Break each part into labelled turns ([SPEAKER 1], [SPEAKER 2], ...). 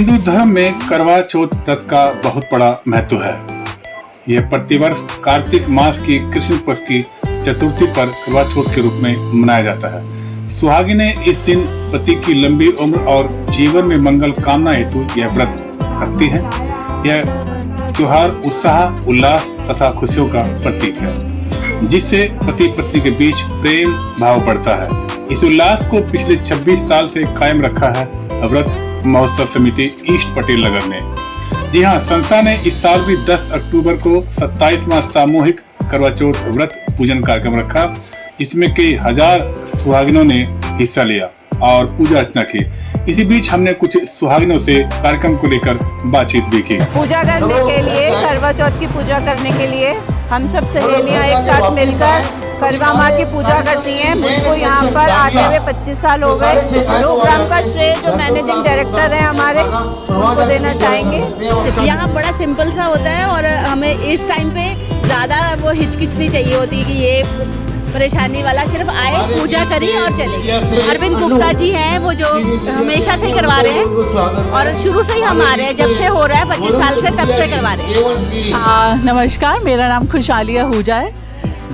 [SPEAKER 1] हिंदू धर्म में करवा चौथ व्रत का बहुत बड़ा महत्व है। यह प्रतिवर्ष कार्तिक मास की कृष्ण पक्ष की चतुर्थी पर करवा चौथ के रूप में मनाया जाता है। सुहागिनें इस दिन पति की लंबी उम्र और जीवन में मंगल कामना हेतु यह व्रत रखती हैं। यह त्योहार उत्साह, उल्लास तथा खुशियों का प्रतीक है, जिससे पति पत्नी के बीच प्रेम भाव बढ़ता है। इस उल्लास को पिछले 26 साल से कायम रखा है व्रत महोत्सव समिति ईस्ट पटेल नगर ने। जी हाँ, संस्था ने इस साल भी 10 अक्टूबर को 27वां सामूहिक करवा चौथ व्रत पूजन कार्यक्रम रखा, जिसमें कई हजार सुहागिनों ने हिस्सा लिया और पूजा अर्चना की। इसी बीच हमने कुछ सुहागिनों से कार्यक्रम को लेकर बातचीत भी की।
[SPEAKER 2] पूजा करने के लिए, करवा चौथ की पूजा करने के लिए हम सब सहेलियां एक साथ मिलकर करवा माँ की पूजा करती हैं। मुझको यहाँ पर आते हुए 25 साल हो गए। प्रोग्राम का श्रेय जो मैनेजिंग डायरेक्टर है हमारे, उनको देना चाहेंगे।
[SPEAKER 3] यहाँ बड़ा सिंपल सा होता है और हमें इस टाइम पे ज़्यादा वो हिचकिच नहीं चाहिए होती कि ये परेशानी वाला, सिर्फ आए, पूजा करी और चले। अरविंद गुप्ता जी हैं वो जो हमेशा से करवा रहे हैं और शुरू से ही हम आ रहे हैं, जब से हो रहा है 25 साल से तब से करवा रहे हैं।
[SPEAKER 4] नमस्कार, मेरा नाम खुशहाली आहूजा है।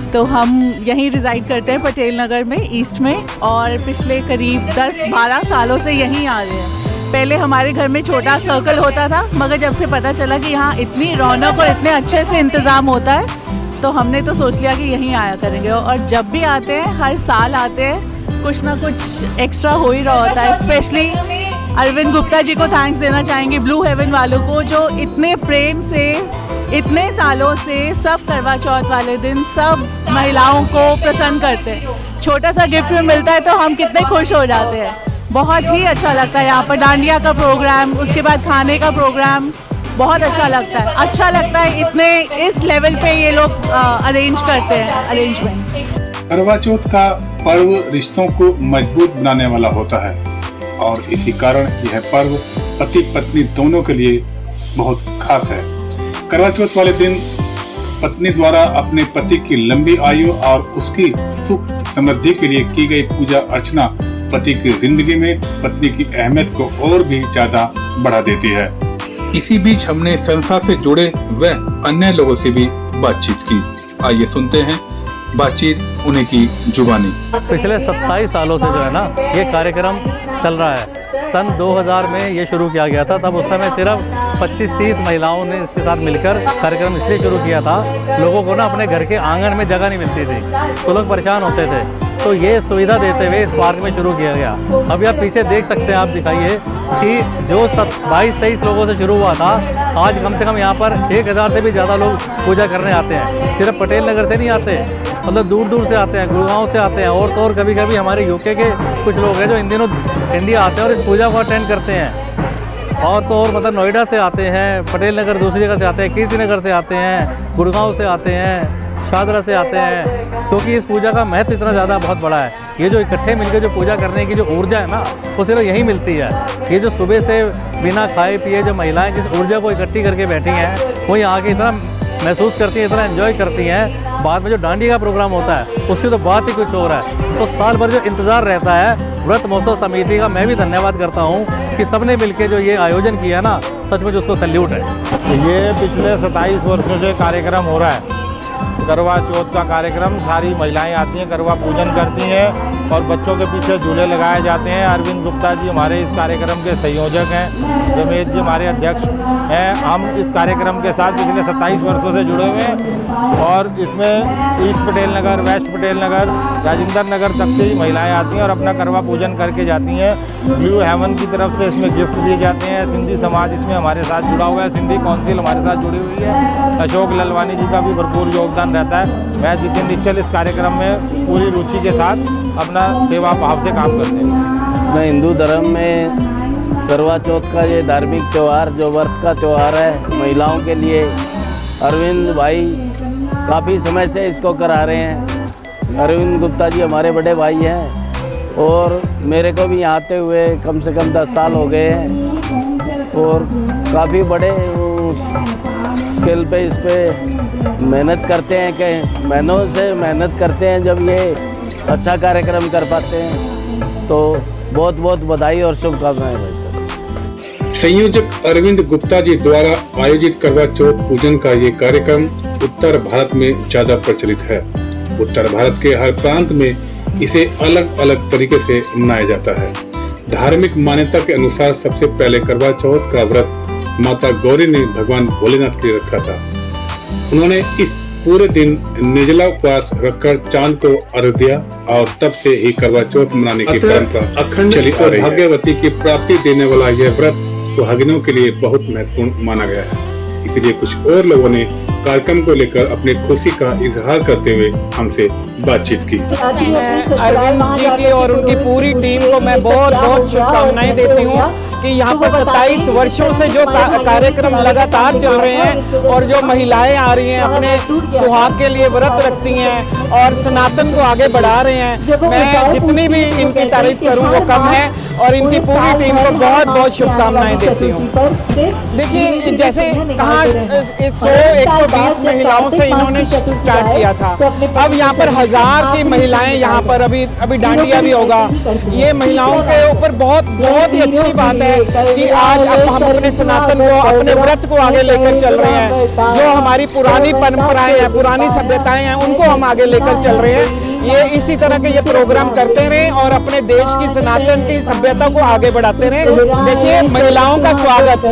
[SPEAKER 4] तो हम यहीं रिजाइड करते हैं पटेल नगर में, ईस्ट में, और पिछले करीब 10-12 सालों से यहीं आ रहे हैं। पहले हमारे घर में छोटा सर्कल होता था, मगर जब से पता चला कि यहाँ इतनी रौनक और इतने अच्छे से इंतज़ाम होता है तो हमने तो सोच लिया कि यहीं आया करेंगे। और जब भी आते हैं, हर साल आते हैं, कुछ ना कुछ एक्स्ट्रा हो ही रहा होता है। स्पेशली अरविंद गुप्ता जी को थैंक्स देना चाहेंगे, ब्लू हेवन वालों को, जो इतने प्रेम से इतने सालों से सब करवा चौथ वाले दिन सब महिलाओं को प्रसन्न करते हैं। छोटा सा गिफ्ट में मिलता है तो हम कितने खुश हो जाते हैं। बहुत ही अच्छा लगता है। यहाँ पर डांडिया का प्रोग्राम, उसके बाद खाने का प्रोग्राम बहुत अच्छा लगता है। अच्छा लगता है इतने इस लेवल पे ये लोग अरेंज करते हैं अरेंजमेंट।
[SPEAKER 1] करवा चौथ का पर्व रिश्तों को मजबूत बनाने वाला होता है और इसी कारण यह पर्व पति पत्नी दोनों के लिए बहुत खास है। करवा चौथ वाले दिन पत्नी द्वारा अपने पति की लंबी आयु और उसकी सुख समृद्धि के लिए की गई पूजा अर्चना पति की जिंदगी में पत्नी की अहमियत को और भी ज्यादा बढ़ा देती है। इसी बीच हमने संस्था से जुड़े व अन्य लोगों से भी बातचीत की। आइए सुनते हैं बातचीत उन्हीं की जुबानी।
[SPEAKER 5] पिछले 27 सालों से जो है ना ये कार्यक्रम चल रहा है। सन 2000 में ये शुरू किया गया था। तब उस समय सिर्फ 25-30 महिलाओं ने इसके साथ मिलकर कार्यक्रम इसलिए शुरू किया था, लोगों को ना अपने घर के आंगन में जगह नहीं मिलती थी तो लोग परेशान होते थे, तो ये सुविधा देते हुए इस पार्क में शुरू किया गया। अभी आप पीछे देख सकते हैं, आप दिखाइए कि जो 22-23 लोगों से शुरू हुआ था, आज कम से कम यहाँ पर 1000 से भी ज़्यादा लोग पूजा करने आते हैं। सिर्फ पटेल नगर से नहीं आते, मतलब दूर दूर से आते हैं, गुड़गांव से आते हैं, और तो और कभी कभी हमारे यूके के कुछ लोग हैं जो इन दिनों इंडिया आते हैं और इस पूजा को अटेंड करते हैं। और तो और मतलब नोएडा से आते हैं, पटेल नगर दूसरी जगह से आते हैं, कीर्ति नगर से आते हैं, गुड़गांव से आते हैं, शादरा से आते हैं, क्योंकि इस पूजा का महत्व इतना ज़्यादा बहुत बड़ा है। ये जो इकट्ठे मिलकर जो पूजा करने की जो ऊर्जा है ना, वो सिर्फ यही मिलती है। ये जो सुबह से बिना खाए पिए जो महिलाएं जिस ऊर्जा को इकट्ठी करके बैठी हैं, वो यहाँ के इतना महसूस करती हैं, इतना एंजॉय करती हैं। बाद में जो डांडिया का प्रोग्राम होता है उसकी तो बात ही कुछ और है। तो साल भर जो इंतज़ार रहता है व्रत महोत्सव समिति का, मैं भी धन्यवाद करता हूँ कि सबने मिलकर जो ये आयोजन किया ना, सचमुच उसको सैल्यूट है।
[SPEAKER 6] ये पिछले 27 वर्षों से कार्यक्रम हो रहा है। करवा चौथ का कार्यक्रम, सारी महिलाएं आती हैं, करवा पूजन करती हैं और बच्चों के पीछे झूले लगाए जाते हैं। अरविंद गुप्ता जी हमारे इस कार्यक्रम के संयोजक हैं, रमेश जी हमारे अध्यक्ष हैं। हम इस कार्यक्रम के साथ पिछले 27 वर्षों से जुड़े हुए हैं और इसमें ईस्ट पटेल नगर, वेस्ट पटेल नगर, राजेंद्र नगर तक से ही महिलाएं आती हैं और अपना करवा पूजन करके जाती हैं। ब्लू हेवन की तरफ से इसमें गिफ्ट दिए जाते हैं। सिंधी समाज इसमें हमारे साथ जुड़ा हुआ है, सिंधी काउंसिल हमारे साथ जुड़ी हुई है, अशोक ललवानी जी का भी भरपूर योगदान रहता है। मैं जितेंद्र निश्चल इस कार्यक्रम में पूरी रुचि के साथ अपना सेवा भाव से काम करते हैं।
[SPEAKER 7] मैं हिंदू धर्म में करवा चौथ का ये धार्मिक त्यौहार, जो व्रत का त्यौहार है महिलाओं के लिए, अरविंद भाई काफ़ी समय से इसको करा रहे हैं। अरविंद गुप्ता जी हमारे बड़े भाई हैं और मेरे को भी यहाँ आते हुए कम से कम 10 साल हो गए हैं और काफ़ी बड़े स्केल पे इस पर मेहनत करते हैं कि महीनों से मेहनत करते हैं। जब ये अच्छा कार्यक्रम कर पाते हैं तो बहुत बहुत बधाई और शुभकामनाएं भाई।
[SPEAKER 1] संयोजक अरविंद गुप्ता जी द्वारा आयोजित करवा चौथ पूजन का ये कार्यक्रम उत्तर भारत में ज्यादा प्रचलित है। उत्तर भारत के हर प्रांत में इसे अलग अलग तरीके से मनाया जाता है। धार्मिक मान्यता के अनुसार सबसे पहले करवा चौथ का व्रत माता गौरी ने भगवान भोलेनाथ के लिए रखा था। उन्होंने इस पूरे दिन निर्जला उपवास रखकर चांद को अर्घ्य दिया और तब से ही करवा चौथ मनाने की परंपरा अखंड चली आ रही है। भाग्यवती की प्राप्ति देने वाला यह व्रत सुहागिनों के लिए बहुत महत्वपूर्ण माना गया है। इसलिए कुछ और लोगों ने कार्यक्रम को लेकर अपनी खुशी का इजहार करते हुए हमसे बातचीत की।
[SPEAKER 8] अरविंद जी की और उनकी पूरी टीम को मैं बहुत बहुत शुभकामनाएं देती हूँ कि यहाँ पर 27 वर्षों से जो कार्यक्रम लगातार चल रहे हैं और जो महिलाएं आ रही हैं अपने सुहाग के लिए व्रत रखती हैं और सनातन को आगे बढ़ा रहे हैं, मैं जितनी भी इनकी तारीफ करूँ वो कम है और इनकी पूरी टीम को बहुत बहुत शुभकामनाएं देती हूँ। देखिए जैसे कहाँ 100-120 महिलाओं से इन्होंने स्टार्ट किया था, अब यहाँ पर 1000 की महिलाएं यहाँ पर अभी डांडिया भी होगा। ये महिलाओं के ऊपर बहुत ही अच्छी बात है कि आज हम अपने सनातन को, अपने व्रत को आगे लेकर चल रहे हैं। जो हमारी पुरानी परंपराएं हैं, पुरानी सभ्यताएं हैं, उनको हम आगे लेकर चल रहे हैं। ये इसी तरह के ये प्रोग्राम करते रहें और अपने देश की सनातन की सभ्यता को आगे बढ़ाते रहें। देखिए महिलाओं का स्वागत,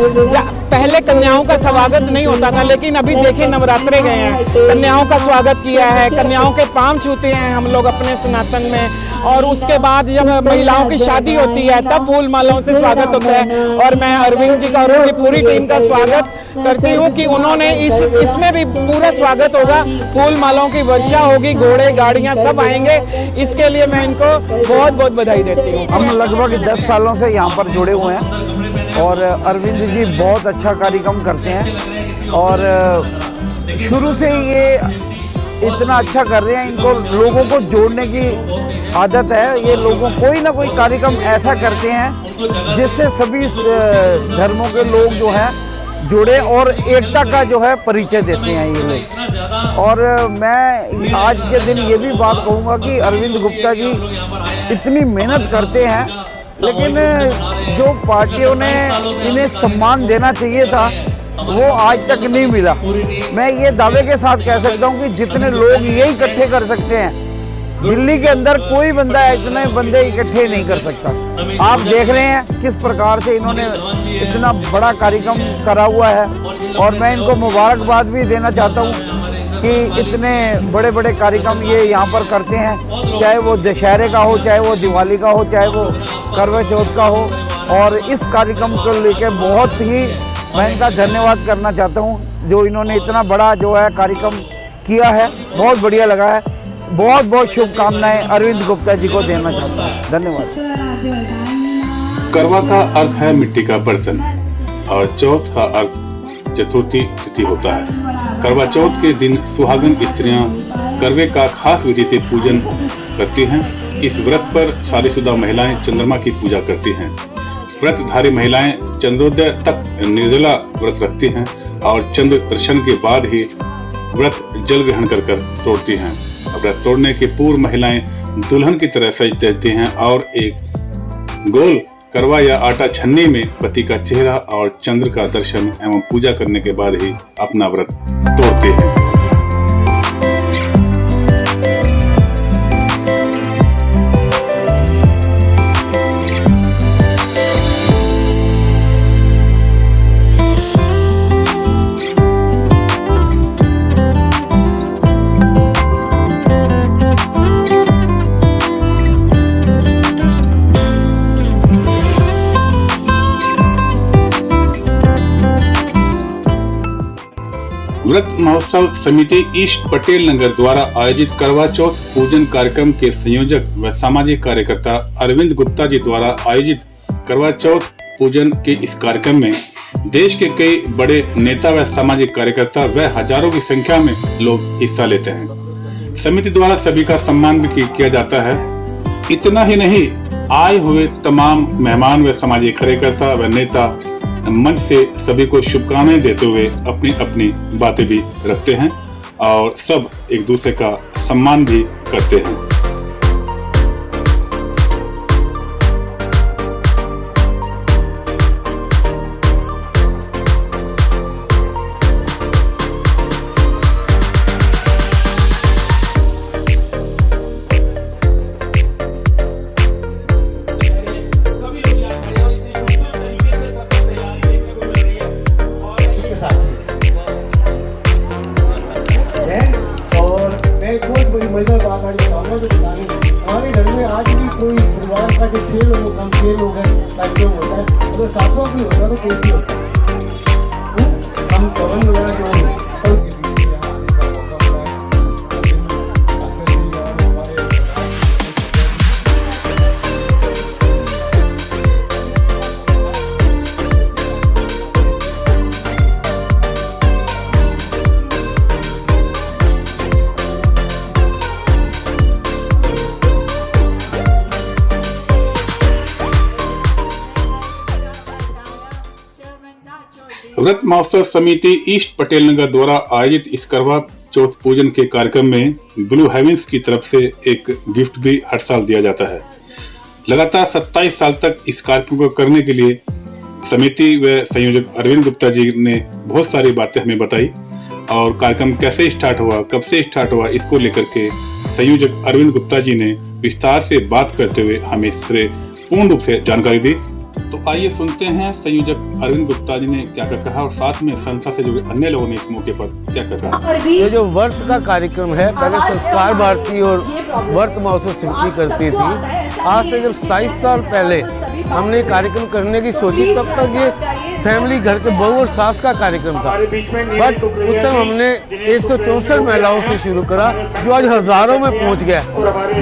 [SPEAKER 8] पहले कन्याओं का स्वागत नहीं होता था, लेकिन अभी देखिए नवरात्रे गए हैं, कन्याओं का स्वागत किया है, कन्याओं के पांव छूते हैं हम लोग अपने सनातन में। और उसके बाद जब महिलाओं की शादी होती है तब फूल मालाओं से स्वागत होता है। और मैं अरविंद जी का और उनकी पूरी टीम का स्वागत करती हूँ कि उन्होंने इसमें भी पूरा स्वागत होगा, फूल मालाओं की वर्षा होगी, घोड़े गाड़ियाँ सब आएंगे। इसके लिए मैं इनको बहुत बहुत बधाई देती हूँ।
[SPEAKER 9] हम लगभग 10 सालों से यहाँ पर जुड़े हुए हैं और अरविंद जी बहुत अच्छा कार्यक्रम करते हैं और शुरू से ये इतना अच्छा कर रहे हैं। इनको लोगों को जोड़ने की आदत है। ये लोगों कोई ना कोई कार्यक्रम ऐसा करते हैं जिससे सभी धर्मों के लोग जो हैं जुड़े और एकता का जो है परिचय देते हैं ये लोग। और मैं आज के दिन ये भी बात कहूँगा कि अरविंद गुप्ता जी इतनी मेहनत करते हैं, लेकिन जो पार्टियों ने इन्हें सम्मान देना चाहिए था वो आज तक नहीं मिला। मैं ये दावे के साथ कह सकता हूँ कि जितने लोग ये इकट्ठे कर सकते हैं, दिल्ली के अंदर कोई बंदा इतने बंदे इकट्ठे नहीं कर सकता। आप देख रहे हैं किस प्रकार से इन्होंने इतना बड़ा कार्यक्रम करा हुआ है और मैं इनको मुबारकबाद भी देना चाहता हूँ कि इतने बड़े बड़े कार्यक्रम ये यहाँ पर करते हैं, चाहे वो दशहरे का हो, चाहे वो दिवाली का हो, चाहे वो करवा चौथ का हो। और इस कार्यक्रम को लेकर बहुत ही मैं इनका धन्यवाद करना चाहता हूँ जो इन्होंने इतना बड़ा जो है कार्यक्रम किया है, बहुत बढ़िया लगा है। बहुत बहुत शुभकामनाएं अरविंद गुप्ता जी को देना चाहता हूँ। धन्यवाद।
[SPEAKER 1] करवा का अर्थ है मिट्टी का बर्तन और चौथ का अर्थ चतुर्थी तिथि होता है। करवा चौथ के दिन सुहागन स्त्रियां करवे का खास विधि से पूजन करती हैं। इस व्रत पर शादीशुदा महिलाएं चंद्रमा की पूजा करती हैं। व्रतधारी महिलाएं चंद्रोदय तक निर्जला व्रत रखती हैं और चंद्र दर्शन के बाद ही व्रत जल ग्रहण कर तोड़ती हैं। व्रत तोड़ने के पूर्व महिलाएं दुल्हन की तरह सज धजती हैं और एक गोल करवा या आटा छन्नी में पति का चेहरा और चंद्र का दर्शन एवं पूजा करने के बाद ही अपना व्रत तोड़ते हैं। व्रत महोत्सव समिति ईस्ट पटेल नगर द्वारा आयोजित करवा चौथ पूजन कार्यक्रम के संयोजक व सामाजिक कार्यकर्ता अरविंद गुप्ता जी द्वारा आयोजित करवा चौथ पूजन के इस कार्यक्रम में देश के कई बड़े नेता व सामाजिक कार्यकर्ता व हजारों की संख्या में लोग हिस्सा लेते हैं। समिति द्वारा सभी का सम्मान भी किया जाता है। इतना ही नहीं, आए हुए तमाम मेहमान व सामाजिक कार्यकर्ता व नेता मंच से सभी को शुभकामनाएं देते हुए अपनी अपनी बातें भी रखते हैं और सब एक दूसरे का सम्मान भी करते हैं।
[SPEAKER 10] हमारे घर में आज भी कोई परिवार का जो 6 लोग हम 6 लोग हैं कार्यक्रम होता है, अगर 7वां भी होता तो कैसे होता? हम पवन वगैरह जो
[SPEAKER 1] व्रत महोत्सव समिति ईस्ट पटेल नगर द्वारा आयोजित इस करवा चौथ पूजन के कार्यक्रम में ब्लू हेवेंस की तरफ से एक गिफ्ट भी हर साल दिया जाता है। लगातार 27 साल तक इस कार्यक्रम को करने के लिए समिति व संयोजक अरविंद गुप्ता जी ने बहुत सारी बातें हमें बताई और कार्यक्रम कैसे स्टार्ट हुआ, कब से स्टार्ट हुआ, इसको लेकर के संयोजक अरविंद गुप्ता जी ने विस्तार से बात करते हुए हमें इससे पूर्ण रूप से जानकारी दी। तो आइए सुनते हैं संयोजक अरविंद गुप्ता जी ने क्या कहा और साथ में संस्था से जुड़े अन्य लोगों ने इस मौके पर क्या कहा।
[SPEAKER 11] ये जो व्रत का कार्यक्रम है, पहले संस्कार भारती और व्रत महोत्सव समिति करती थी। आज से जब 27 साल पहले हमने कार्यक्रम करने की सोची, तब तक ये फैमिली घर के बहू और सास का कार्यक्रम था। बट उस टाइम हमने 164 महिलाओं से शुरू करा, जो आज हजारों में पहुंच गया।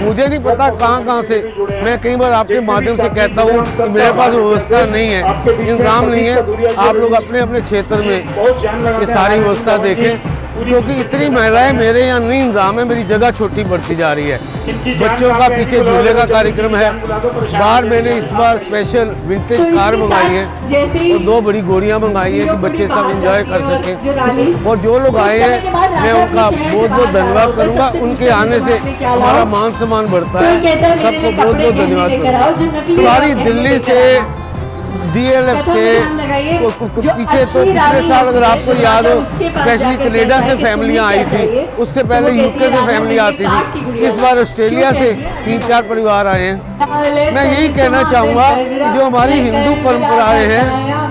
[SPEAKER 11] मुझे नहीं पता कहां से, मैं कई बार आपके माध्यम से कहता हूं कि मेरे पास व्यवस्था नहीं है, इंतजाम नहीं है। आप लोग अपने अपने क्षेत्र में ये सारी व्यवस्था देखें, क्योंकि इतनी महिलाएं मेरे यहाँ नहीं इंतजाम है, मेरी जगह छोटी बढ़ती जा रही है। बच्चों का पीछे झूले का कार्यक्रम है। बाहर मैंने इस बार स्पेशल विंटेज कार मंगाई है और 2 बड़ी गोड़ियाँ मंगाई है कि बच्चे सब एंजॉय कर सकें। और जो लोग आए हैं मैं उनका बहुत बहुत धन्यवाद करूँगा। उनके आने से हमारा मान सम्मान बढ़ता है। सबको बहुत बहुत धन्यवाद करूँगा। सारी दिल्ली से, DLF से, पीछे तो पिछले साल अगर आपको याद हो स्पेशली कनाडा से फैमिलियां आई थी, उससे पहले UK से फैमिली आती थी। इस बार ऑस्ट्रेलिया से 3-4 परिवार आए हैं। मैं यही कहना चाहूँगा कि जो हमारी हिंदू परंपराएं हैं,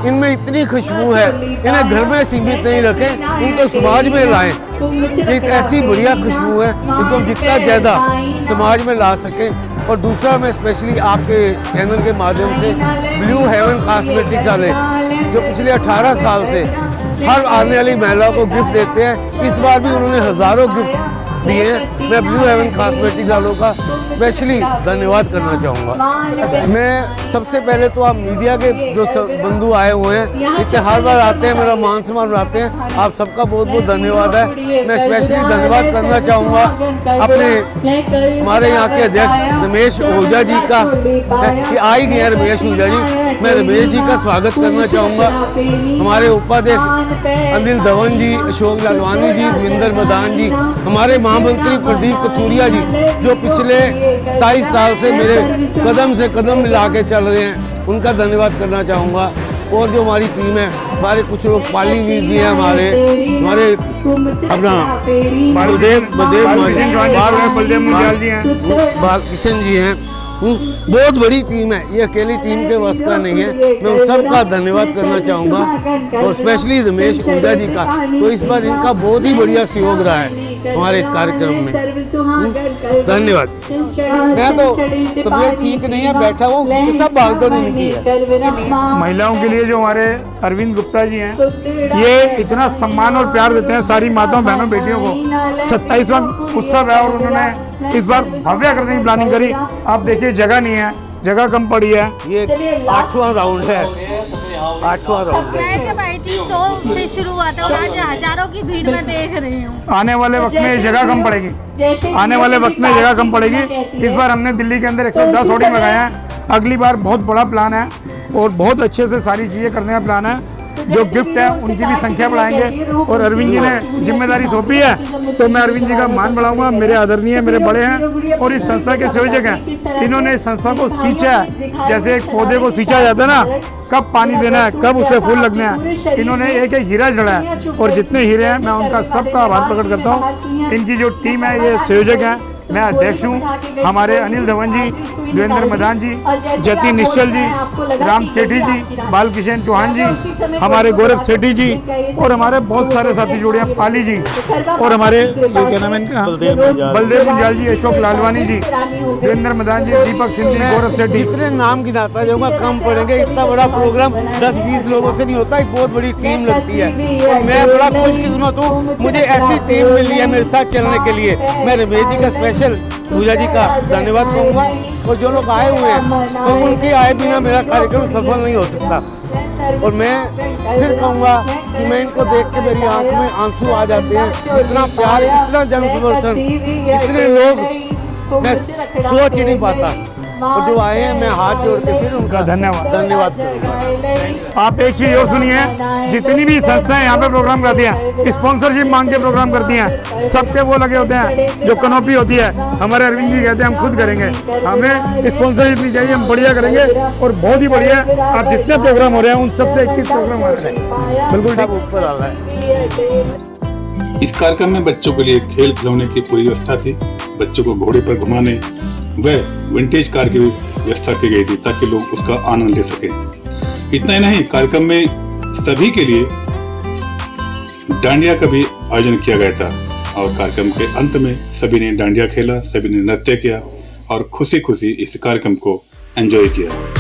[SPEAKER 11] इनमें इतनी खुशबू है, इन्हें घर में सीमित नहीं रखें, उनको समाज में लाएं। एक ऐसी बढ़िया खुशबू है, इसको हम जितना ज़्यादा समाज में ला सकें। और दूसरा मैं स्पेशली आपके चैनल के माध्यम से ब्लू हेवन कॉस्मेटिक्स वाले जो पिछले 18 साल से हर आने वाली महिलाओं को गिफ्ट देते हैं, इस बार भी उन्होंने हज़ारों गिफ्ट दिए हैं। मैं ब्लू हेवन कॉस्मेटिक्स वालों का स्पेशली धन्यवाद करना चाहूँगा। मैं सबसे पहले तो आप मीडिया के जो बंधु आए हुए हैं, इतने हर बार आते हैं, मेरा मान सम्मान बनाते हैं, आप सबका बहुत बहुत धन्यवाद है। मैं स्पेशली धन्यवाद करना चाहूँगा अपने हमारे यहाँ के अध्यक्ष रमेश ओझा जी का, कि आई गए रमेश ओझा जी, मैं रमेश जी का स्वागत करना चाहूँगा। हमारे उपाध्यक्ष अनिल धवन जी, अशोक लालवानी जी, रविंदर मदान जी, हमारे महामंत्री प्रदीप कथूरिया जी, जो पिछले 27 साल से मेरे कदम से कदम मिला के चल रहे हैं, उनका धन्यवाद करना चाहूँगा। और जो हमारी टीम है, हमारे कुछ लोग पाली वीर जी हैं, हमारे अपना बलदेव बालकिशन जी हैं, बहुत बड़ी टीम है, ये अकेली टीम के वश का नहीं है। मैं उन सबका धन्यवाद करना चाहूँगा और स्पेशली रमेश ओझा जी का, तो इस बार इनका बहुत ही बढ़िया सहयोग रहा है हमारे इस कार्यक्रम में। धन्यवाद। मैं तो तबीयत ठीक नहीं है, बैठा हूँ, सब भागदौड़ इनकी है।
[SPEAKER 12] महिलाओं के लिए जो हमारे अरविंद गुप्ता जी हैं, ये इतना सम्मान और प्यार देते हैं सारी माताओं बहनों बेटियों को। 27वां उत्सव है और उन्होंने इस बार भव्य करने की प्लानिंग करी। आप देखिए जगह नहीं है, जगह कम पड़ी है।
[SPEAKER 11] ये 8वां राउंड है, 8वां राउंड है।
[SPEAKER 13] मैं जब आई थी 100 से शुरू हुआ था और आज हजारों की भीड़ में देख रही हूँ।
[SPEAKER 12] आने वाले वक्त में जगह कम पड़ेगी, आने वाले वक्त में जगह कम पड़ेगी। इस बार हमने दिल्ली के अंदर 110 होर्डिंग लगाए हैं। अगली बार बहुत बड़ा प्लान है और बहुत अच्छे से सारी चीज़ें करने का प्लान है। जो गिफ्ट है उनकी भी संख्या बढ़ाएंगे और अरविंद जी ने जिम्मेदारी सौंपी है, तो मैं अरविंद जी का मान बढ़ाऊंगा। मेरे आदरणीय, मेरे बड़े हैं और इस संस्था के संयोजक हैं। इन्होंने इस संस्था को सींचा है, जैसे एक पौधे को सींचा जाता है ना, कब पानी देना है, कब उसे फूल लगना है। इन्होंने एक एक हीरा जड़ा है और जितने हीरे हैं मैं उनका सबका आभार प्रकट करता हूँ। इनकी जो टीम है, ये संयोजक हैं, मैं अध्यक्ष हूँ। हमारे अनिल धवन जी, देवेंद्र मदान जी, जति निश्चल जी, राम सेठी जी, बालकिशन चौहान जी, हमारे गौरव सेठी जी और हमारे बहुत सारे साथी जुड़े हैं, पाली जी और हमारे क्या नाम है इनका, बलदेव गुंजाल जी, अशोक लालवानी जी, देवेंद्र मदान जी, दीपक सिंह जी, गौरव सेठी।
[SPEAKER 11] इतने नाम गिनाता जाऊंगा कम पड़ेंगे। इतना बड़ा प्रोग्राम 10-20 लोगों से नहीं होता, एक बहुत बड़ी टीम लगती है और मैं बड़ा खुशकिस्मत हूँ, मुझे ऐसी टीम मिली है मेरे साथ चलने के लिए। मैं रमेश जी का स्पेशल, पूजा जी का धन्यवाद कहूँगा और जो लोग आए हुए हैं तो उनके आए बिना मेरा कार्यक्रम सफल नहीं हो सकता। और मैं फिर कहूँगा कि मैं इनको देख के मेरी आंख में आंसू आ जाते हैं। इतना प्यार, इतना जन समर्थन, इतने लोग मैं सोच ही नहीं पाता। और जो आए हैं मैं हाथ जोड़ के फिर उनका धन्यवाद करूँगा।
[SPEAKER 12] आप एक चीज़ और सुनिए, जितनी भी संस्थाएं यहाँ पे प्रोग्राम करती हैं, स्पॉन्सरशिप मांग के प्रोग्राम करती हैं, सबके वो लगे होते हैं जो कनोपी होती है। हमारे अरविंद जी कहते हैं हम खुद करेंगे, हमें स्पॉन्सरशिप नहीं चाहिए, हम बढ़िया करेंगे और बहुत ही बढ़िया। आप जितने प्रोग्राम हो रहे हैं उन सबसे 21 प्रोग्राम हो रहे हैं, बिल्कुल ठीक
[SPEAKER 11] ऊपर आ रहा है।
[SPEAKER 1] इस कार्यक्रम में बच्चों के लिए खेल खिलौने की पूरी व्यवस्था थी। बच्चों को घोड़े पर घुमाने व विंटेज कार की व्यवस्था की गई थी ताकि लोग उसका आनंद ले सके। इतना ही नहीं, कार्यक्रम में सभी के लिए डांडिया का भी आयोजन किया गया था और कार्यक्रम के अंत में सभी ने डांडिया खेला, सभी ने नृत्य किया और खुशी खुशी इस कार्यक्रम को एंजॉय किया।